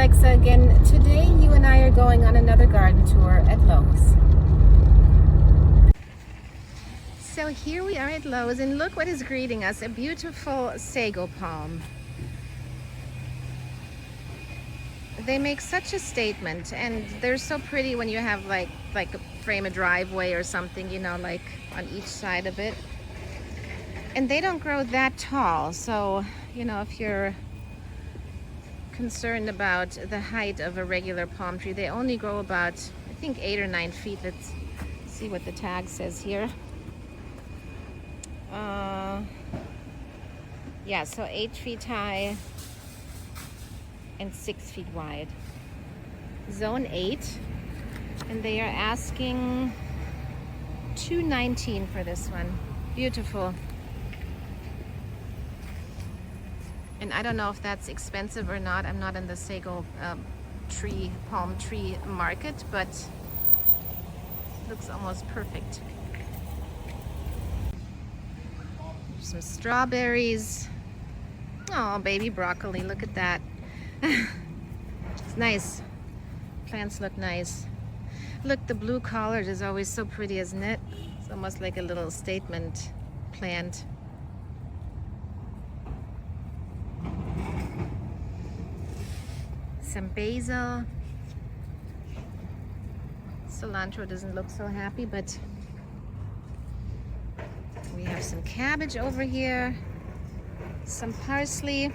Alexa again. Today you and I are going on another garden tour at Lowe's. So here we are at Lowe's and look what is greeting us, a beautiful sago palm. They make such a statement and they're so pretty when you have like frame a driveway or something, you know, like on each side of it. And they don't grow that tall, so you know, if you're concerned about the height of a regular palm tree, they only grow about, I think, 8 or 9 feet. Let's see what the tag says here. Yeah, so 8 feet high and 6 feet wide. Zone 8, and they are asking $219 for this one. Beautiful. And I don't know if that's expensive or not. I'm not in the sago palm tree market, but it looks almost perfect. Some strawberries. Oh, baby broccoli, look at that. It's nice. Plants look nice. Look, the blue collard is always so pretty, isn't it? It's almost like a little statement plant. Some basil. Cilantro doesn't look so happy, but we have some cabbage over here, some parsley.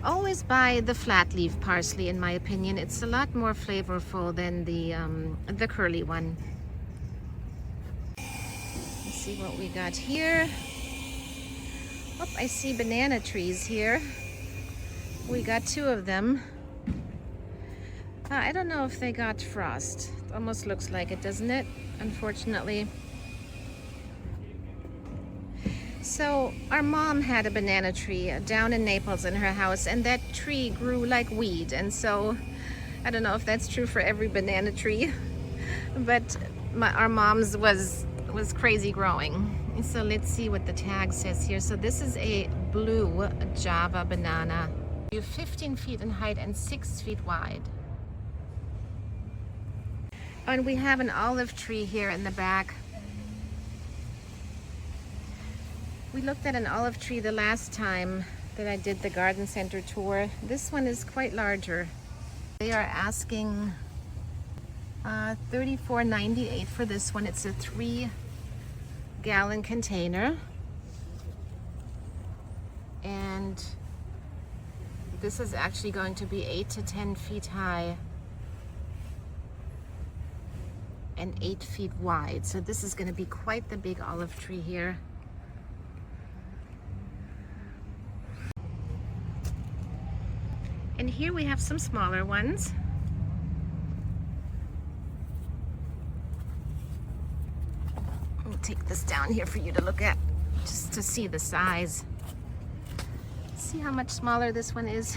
Always buy the flat leaf parsley, in my opinion. It's a lot more flavorful than the curly one. Let's see what we got here. Oh, I see banana trees here. We got 2 of them. I don't know if they got frost. It almost looks like it, doesn't it? Unfortunately. So our mom had a banana tree down in Naples in her house, and that tree grew like weed. And so I don't know if that's true for every banana tree, but our mom's was crazy growing. So let's see what the tag says here. So this is a blue Java banana. 15 feet in height and 6 feet wide. And we have an olive tree here in the back. We looked at an olive tree the last time that I did the garden center tour. This one is quite larger. They are asking $34.98 for this one. It's a 3-gallon container. And this is actually going to be 8 to 10 feet high and 8 feet wide. So this is going to be quite the big olive tree here. And here we have some smaller ones. I'll take this down here for you to look at, just to see the size. See how much smaller this one is.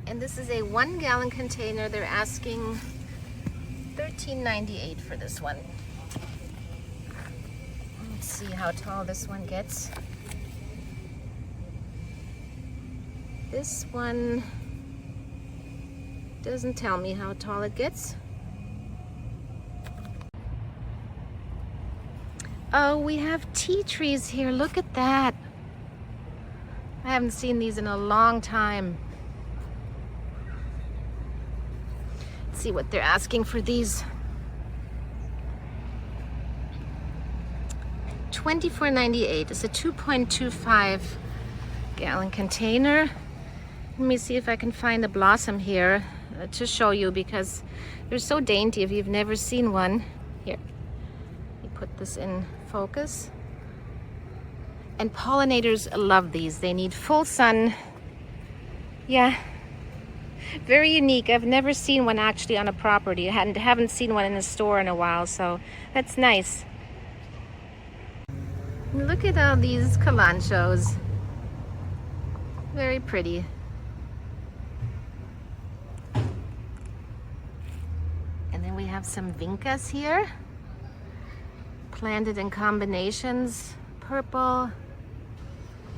And this is a 1-gallon container. They're asking $13.98 for this one. Let's see how tall this one gets. This one doesn't tell me how tall it gets. Oh, we have tea trees here. Look at that. I haven't seen these in a long time. Let's see what they're asking for these. $24.98. It's a 2.25-gallon container. Let me see if I can find a blossom here to show you, because they're so dainty if you've never seen one. Here, you put this in focus. And pollinators love these. They need full sun. Yeah, very unique. I've never seen one actually on a property. I haven't seen one in a store in a while, so that's nice. Look at all these calanchos. Very pretty. And then we have some vincas here, planted in combinations, purple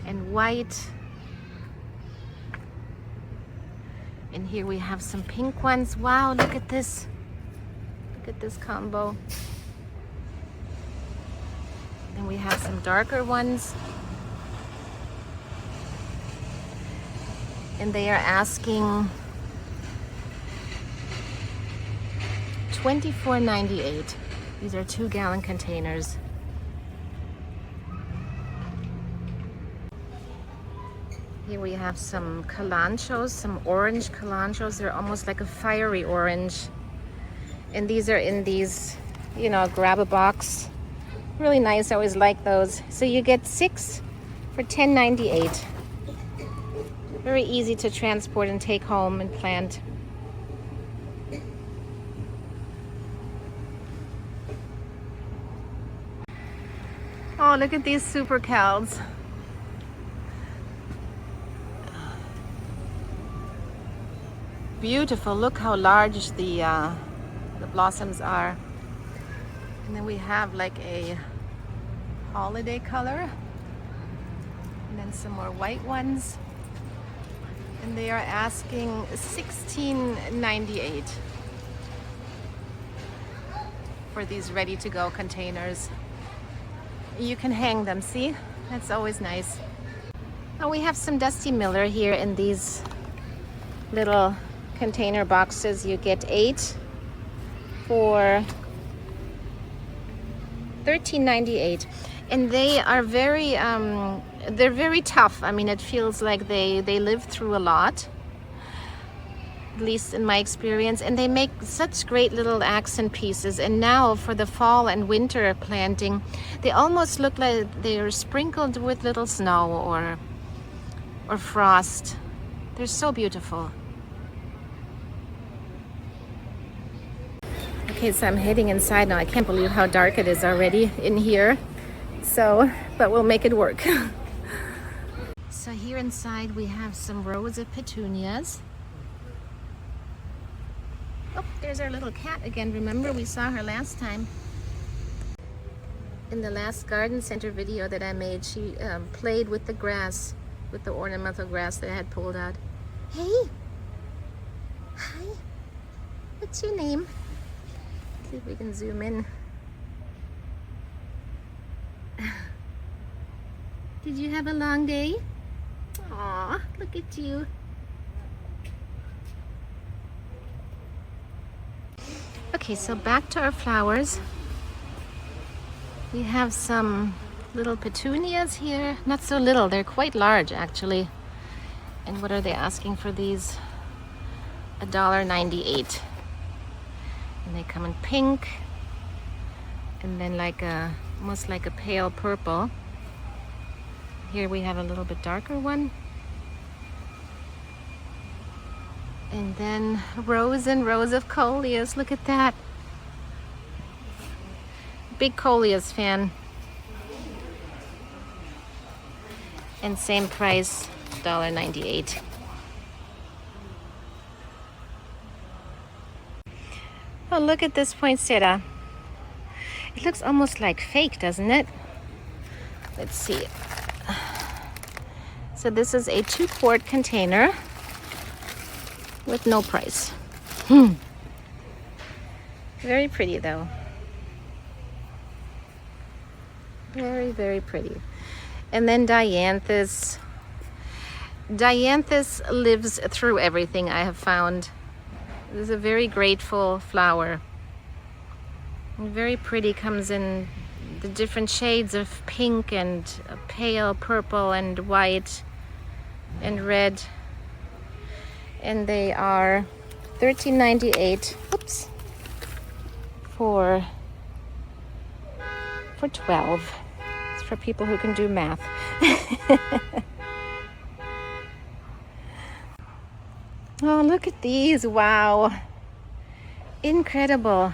and white. And here we have some pink ones. Wow, look at this. Look at this combo. Then we have some darker ones. And they are asking $24.98. These are 2-gallon containers. Here we have some calanchos, some orange calanchos. They're almost like a fiery orange. And these are in these, you know, grab a box. Really nice, I always like those. So you get 6 for $10.98. Very easy to transport and take home and plant. Oh, look at these super cals. Beautiful. Look how large the blossoms are. And then we have like a holiday color. And then some more white ones. And they are asking $16.98 for these ready-to-go containers. You can hang them, see? That's always nice. Oh, we have some Dusty Miller here in these little container boxes. You get 8 for $13.98. And they are very, they're very tough. I mean, it feels like they live through a lot, at least in my experience. And they make such great little accent pieces. And now for the fall and winter planting, they almost look like they're sprinkled with little snow or frost. They're so beautiful. Okay, so I'm heading inside now. I can't believe how dark it is already in here. So, but we'll make it work. So here inside we have some rows of petunias. Oh, there's our little cat again. Remember, we saw her last time. In the last garden center video that I made, she played with the grass, with the ornamental grass that I had pulled out. Hey! Hi! What's your name? See if we can zoom in. Did you have a long day? Aw, look at you. Okay, so back to our flowers. We have some little petunias here. Not so little, they're quite large actually. And what are they asking for these? $1.98. And they come in pink and then like a almost like a pale purple. Here we have a little bit darker one. And then rows and rows of coleus. Look at that. Big coleus fan. And same price, $1.98. Oh, look at this poinsettia. It looks almost like fake, doesn't it? Let's see. So this is a 2-quart container with no price. Very pretty though. Very, very pretty. And then dianthus. Dianthus lives through everything, I have found. It is a very grateful flower. And very pretty, comes in the different shades of pink and pale purple and white and red. And they are $13.98. Oops. For 12. It's for people who can do math. Oh, look at these. Wow. Incredible.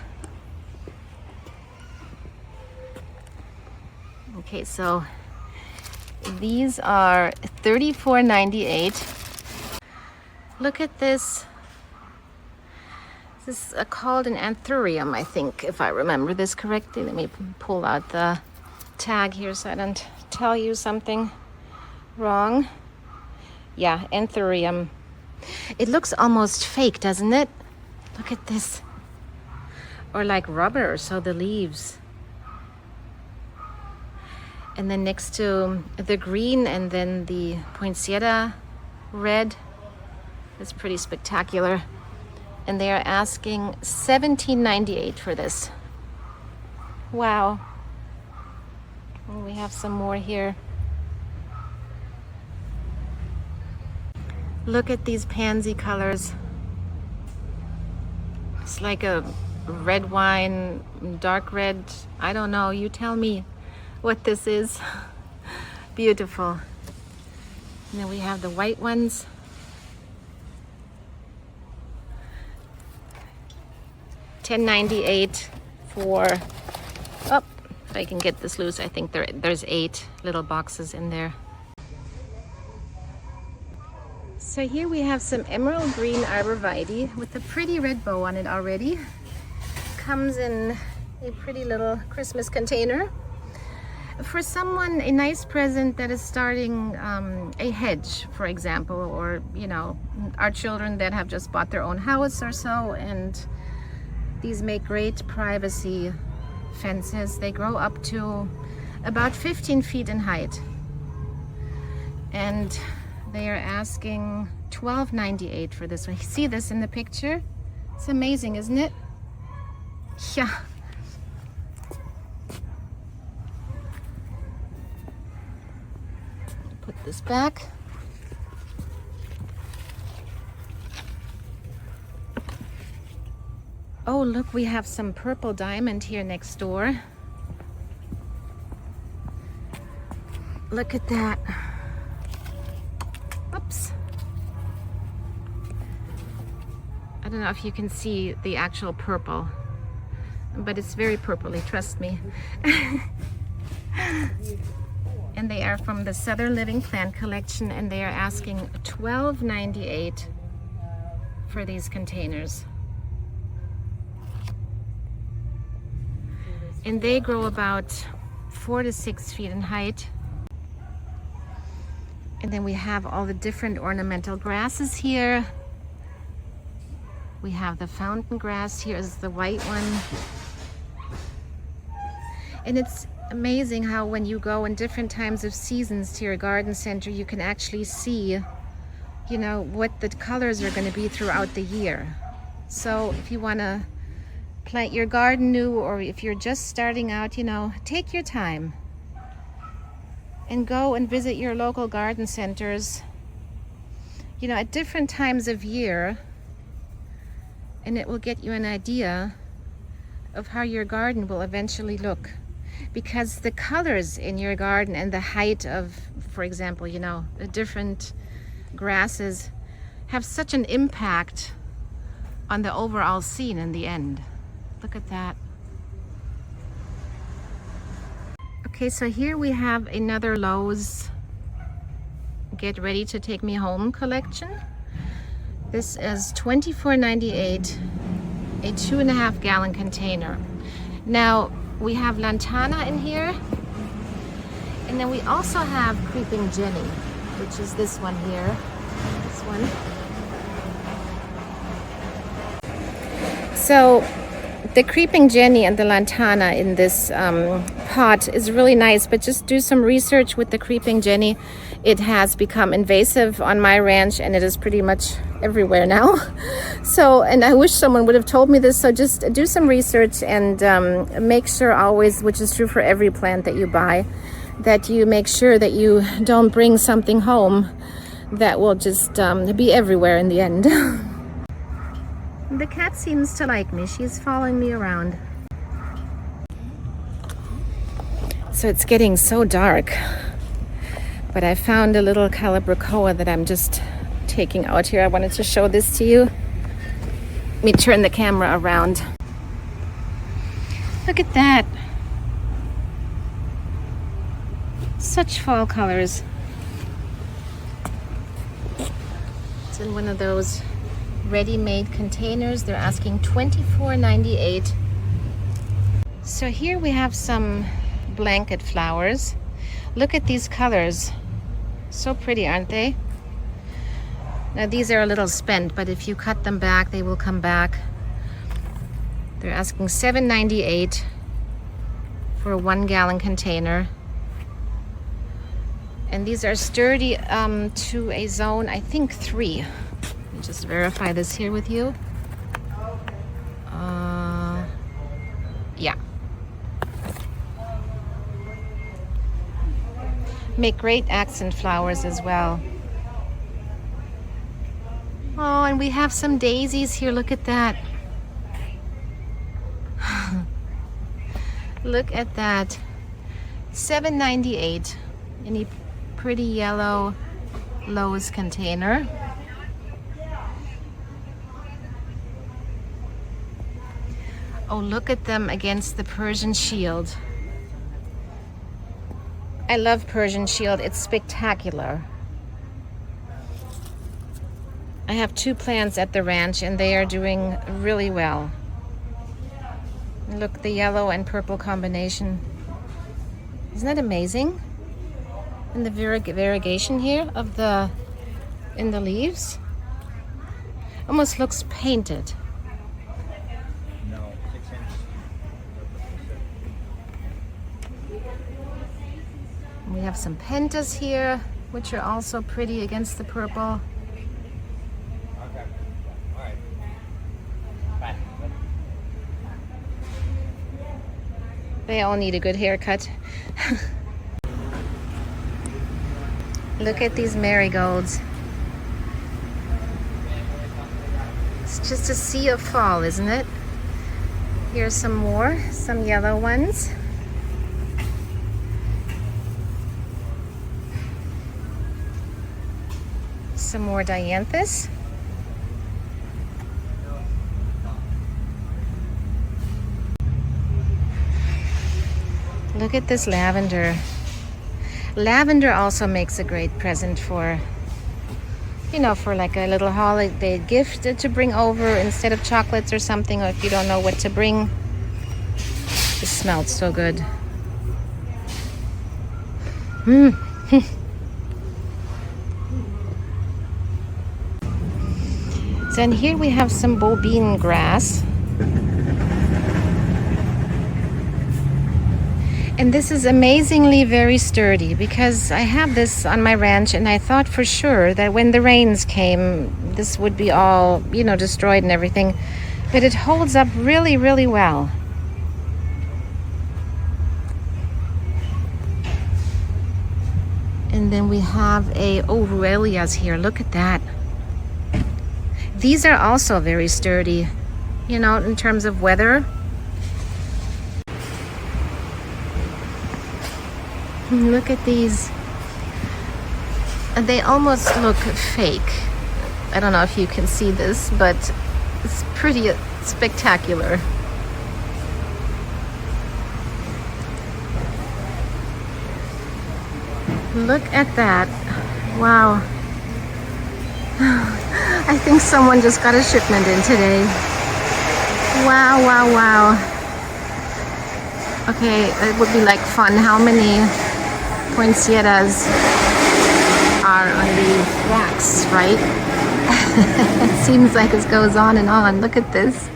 Okay, so these are $34.98. Look at this. This is called an anthurium, I think, if I remember this correctly. Let me pull out the tag here so I don't tell you something Wrong. Yeah, anthurium. It looks almost fake, doesn't it? Look at this. Or like rubber, so the leaves. And then next to the green and then the poinsettia red. It's pretty spectacular. And they are asking $17.98 for this. Wow. And we have some more here. Look at these pansy colors. It's like a red wine, dark red. I don't know. You tell me what this is. Beautiful. And then we have the white ones. $10.98 for, oh, if I can get this loose, I think there's 8 little boxes in there. So here we have some emerald green arborvitae with a pretty red bow on it already. Comes in a pretty little Christmas container. For someone, a nice present that is starting a hedge, for example, or, you know, our children that have just bought their own house or so, and these make great privacy fences. They grow up to about 15 feet in height. And they are asking $12.98 for this one. You see this in the picture? It's amazing, isn't it? Yeah. Put this back. Oh, look, we have some purple diamond here next door. Look at that. Oops. I don't know if you can see the actual purple, but it's very purpley, trust me. And they are from the Southern Living Plant Collection, and they are asking $12.98 for these containers. And they grow about 4 to 6 feet in height. And then we have all the different ornamental grasses here. We have the fountain grass. Here is the white one. And it's amazing how when you go in different times of seasons to your garden center, you can actually see, you know, what the colors are going to be throughout the year. So if you want to plant your garden new, or if you're just starting out, you know, take your time and go and visit your local garden centers, you know, at different times of year, and it will get you an idea of how your garden will eventually look. Because the colors in your garden and the height of, for example, you know, the different grasses have such an impact on the overall scene in the end. Look at that. Okay, so here we have another Lowe's Get Ready to Take Me Home collection. This is $24.98, a 2.5 gallon container. Now, we have lantana in here, and then we also have Creeping Jenny, which is this one here, this one. So the Creeping Jenny and the lantana in this pot is really nice, but just do some research with the Creeping Jenny. It has become invasive on my ranch, and it is pretty much everywhere now. So, and I wish someone would have told me this, so just do some research and make sure always, which is true for every plant that you buy, that you make sure that you don't bring something home that will just be everywhere in the end. The cat seems to like me. She's following me around. So it's getting so dark, but I found a little calibrachoa that I'm just taking out here. I wanted to show this to you. Let me turn the camera around. Look at that. Such fall colors. It's in one of those ready-made containers. They're asking $24.98. So here we have some blanket flowers. Look at these colors. So pretty, aren't they? Now these are a little spent, but if you cut them back, they will come back. They're asking $7.98 for a 1-gallon container. And these are sturdy to a zone, I think 3. Let me just verify this here with you. Yeah. Make great accent flowers as well. Oh, and we have some daisies here. Look at that. Look at that. $7.98. Any pretty yellow Lowe's container. Oh, look at them against the Persian shield. I love Persian shield. It's spectacular. I have 2 plants at the ranch and they are doing really well. Look, the yellow and purple combination. Isn't that amazing? And the variegation here of the in the leaves almost looks painted. We have some pentas here, which are also pretty against the purple. Okay. All right. Bye. They all need a good haircut. Look at these marigolds. It's just a sea of fall, isn't it? Here's some more, some yellow ones. Some more dianthus. Look at this lavender. Lavender also makes a great present for, you know, for like a little holiday gift to bring over instead of chocolates or something, or if you don't know what to bring. It smells so good. So, and here we have some bobine grass. And this is amazingly very sturdy because I have this on my ranch and I thought for sure that when the rains came, this would be all, you know, destroyed and everything. But it holds up really, really well. And then we have Ruellias here. Look at that. These are also very sturdy, you know, in terms of weather. Look at these. They almost look fake. I don't know if you can see this, but it's pretty spectacular. Look at that. Wow. I think someone just got a shipment in today. Wow, wow, wow. Okay, it would be like fun. How many poinsettias are on these racks, right? It seems like it goes on and on. Look at this.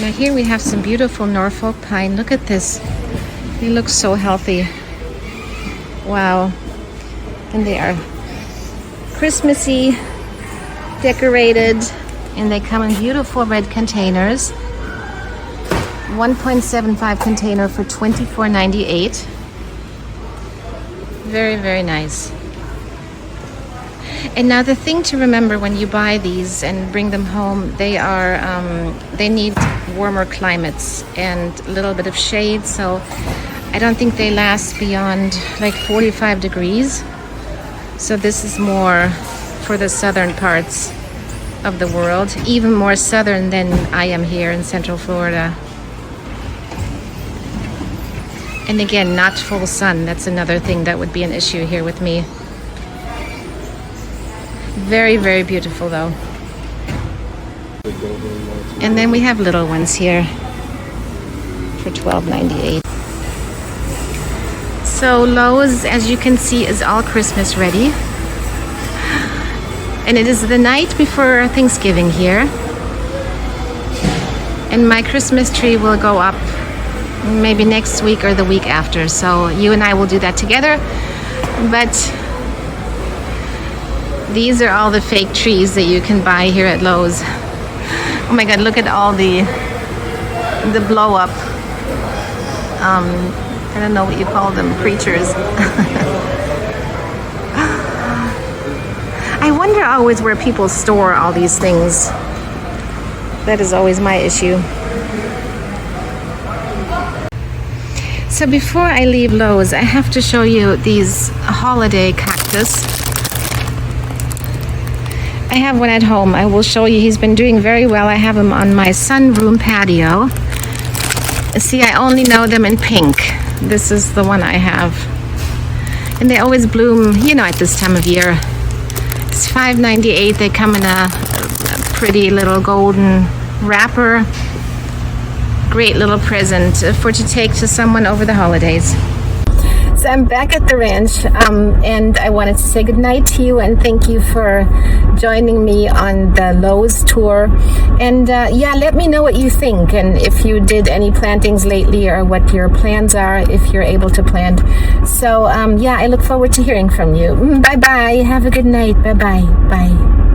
Now here we have some beautiful Norfolk pine. Look at this. They look so healthy. Wow. And they are Christmassy, decorated, and they come in beautiful red containers. 1.75 container for $24.98. Very, very nice. And now the thing to remember when you buy these and bring them home, they need warmer climates and a little bit of shade, so I don't think they last beyond like 45 degrees. So this is more for the southern parts of the world, even more southern than I am here in Central Florida. And again, not full sun. That's another thing that would be an issue here with me. Very, very beautiful though. And then we have little ones here for $12.98. So Lowe's, as you can see, is all Christmas ready. And it is the night before Thanksgiving here. And my Christmas tree will go up maybe next week or the week after. So you and I will do that together. But these are all the fake trees that you can buy here at Lowe's. Oh my God, look at all the blow up, I don't know what you call them, creatures. I wonder always where people store all these things. That is always my issue. So before I leave Lowe's, I have to show you these holiday cactus. I have one at home. I will show you. He's been doing very well. I have him on my sunroom patio. See, I only know them in pink. This is the one I have. And they always bloom, you know, at this time of year. It's $5.98. They come in a pretty little golden wrapper. Great little present for to take to someone over the holidays. So I'm back at the ranch, and I wanted to say goodnight to you and thank you for joining me on the Lowe's tour. And yeah, let me know what you think and if you did any plantings lately or what your plans are if you're able to plant. So yeah, I look forward to hearing from you. Bye-bye. Have a good night. Bye-bye. Bye.